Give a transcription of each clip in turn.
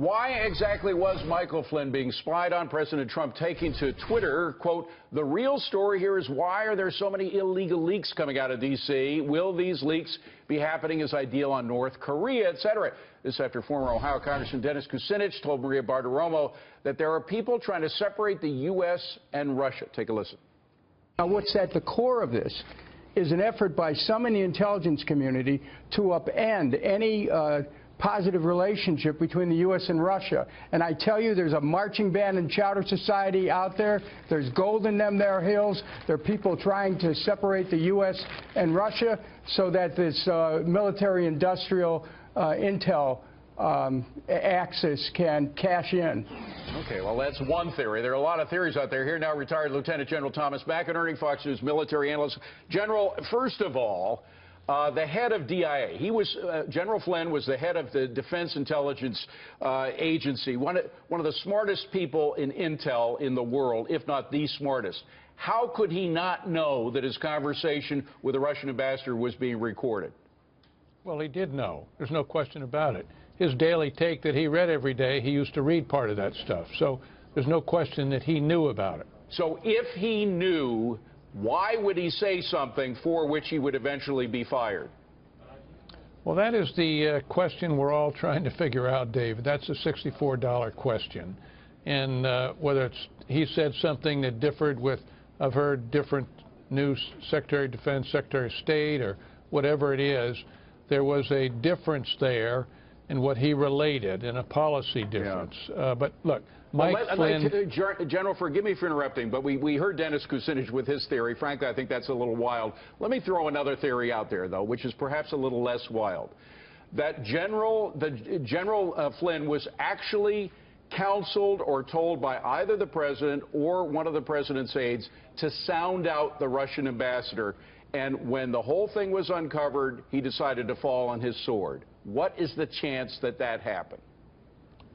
Why exactly was Michael Flynn being spied on? President Trump taking to Twitter, quote, "The real story here is why are there so many illegal leaks coming out of D.C.? Will these leaks be happening as I deal on North Korea, etc." This after former Ohio Congressman Dennis Kucinich told Maria Bartiromo that there are people trying to separate the U.S. and Russia. Take a listen. Now, what's at the core of this is an effort by some in the intelligence community to upend any positive relationship between the U.S. and Russia. And I tell you, there's a marching band and chowder society out there. There's gold in them there hills. There are people trying to separate the U.S. and Russia so that this military-industrial intel axis can cash in. Okay, well, that's one theory. There are a lot of theories out there. Here now, retired Lieutenant General Thomas McInerney, Fox News military analyst. General, first of all, the head of DIA, General Flynn was the head of the Defense Intelligence Agency, one of the smartest people in intel in the world, if not the smartest. How could he not know that his conversation with the Russian ambassador was being recorded? Well, he did know. There's no question about it. His daily take that he read every day, he used to read part of that stuff. So there's no question that he knew about it. So if he knew, why would he say something for which he would eventually be fired? Well, that is the question we're all trying to figure out, David. That's a $64 question. And whether he said something that differed with, I've heard different news, Secretary of Defense, Secretary of State, or whatever it is, there was a difference there in what he related, and a policy difference. Yeah. But look, Mike Flynn... General, forgive me for interrupting, but we heard Dennis Kucinich with his theory. Frankly, I think that's a little wild. Let me throw another theory out there, though, which is perhaps a little less wild. That General Flynn was actually counseled or told by either the president or one of the president's aides to sound out the Russian ambassador. And when the whole thing was uncovered, he decided to fall on his sword. What is the chance that that happened?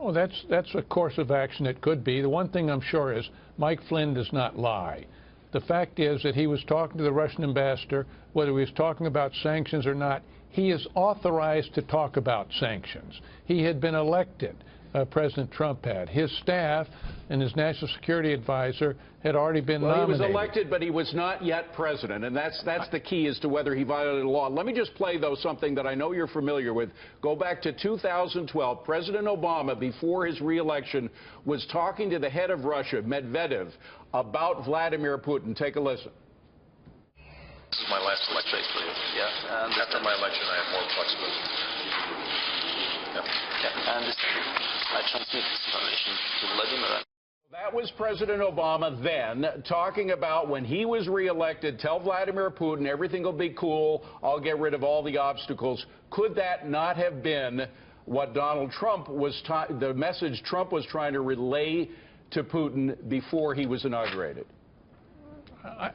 Oh, that's a course of action that could be. The one thing I'm sure is Mike Flynn does not lie. The fact is that he was talking to the Russian ambassador, whether he was talking about sanctions or not. He is authorized to talk about sanctions. He had been elected. President Trump had. His staff and his national security advisor had already been nominated. He was elected, but he was not yet president, and that's the key as to whether he violated the law. Let me just play, though, something that I know you're familiar with. Go back to 2012. President Obama, before his re-election, was talking to the head of Russia, Medvedev, about Vladimir Putin. Take a listen. This is my last election for you. Yeah. And after my election, I have more flexibility. Yeah. And I transmit this information to Vladimir. That was President Obama then talking about when he was reelected, tell Vladimir Putin everything will be cool, I'll get rid of all the obstacles. Could that not have been what Donald Trump was, the message Trump was trying to relay to Putin before he was inaugurated?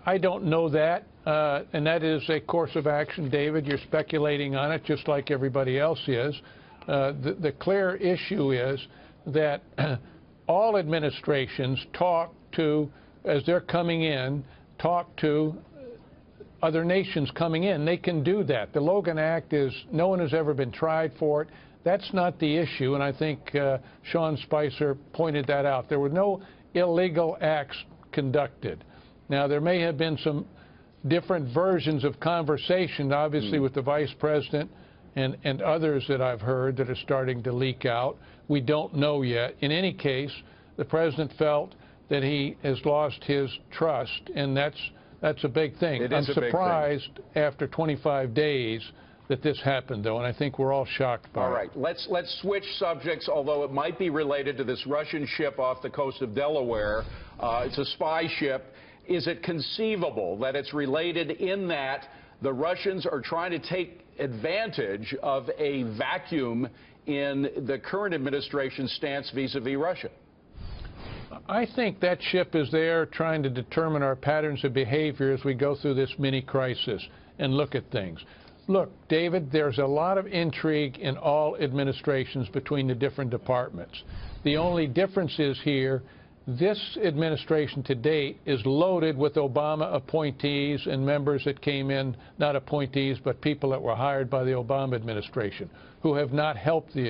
I don't know that, and that is a course of action, David. You're speculating on it just like everybody else is. The clear issue is that all administrations talk to, as they're coming in, talk to other nations coming in. They can do that. The Logan Act is, no one has ever been tried for it. That's not the issue, and I think Sean Spicer pointed that out. There were no illegal acts conducted. Now, there may have been some different versions of conversation, obviously, with the vice president and others that I've heard that are starting to leak out. We don't know yet. In any case, the president felt that he has lost his trust, and that's a big thing. I'm surprised after 25 days that this happened, though, and I think we're all shocked by it. All right, let's switch subjects, although it might be related to this Russian ship off the coast of Delaware. It's a spy ship. Is it conceivable that it's related in that the Russians are trying to take advantage of a vacuum in the current administration's stance vis-a-vis Russia? I think that ship is there trying to determine our patterns of behavior as we go through this mini-crisis and look at things. Look, David, there's a lot of intrigue in all administrations between the different departments. The only difference is here, this administration to date is loaded with Obama appointees and members that came in, not appointees, but people that were hired by the Obama administration, who have not helped the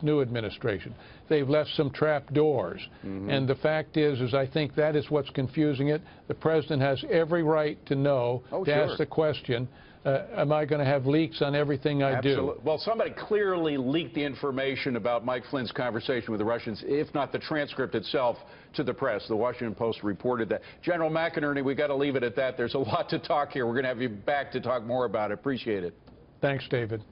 new administration. They've left some trap doors. And the fact is I think that is what's confusing it. The president has every right to know, to ask the question, am I going to have leaks on everything I do? Well, somebody clearly leaked the information about Mike Flynn's conversation with the Russians, if not the transcript itself, to the press. The Washington Post reported that. General McInerney, we got to leave it at that. There's a lot to talk here. We're going to have you back to talk more about it. Appreciate it. Thanks, David.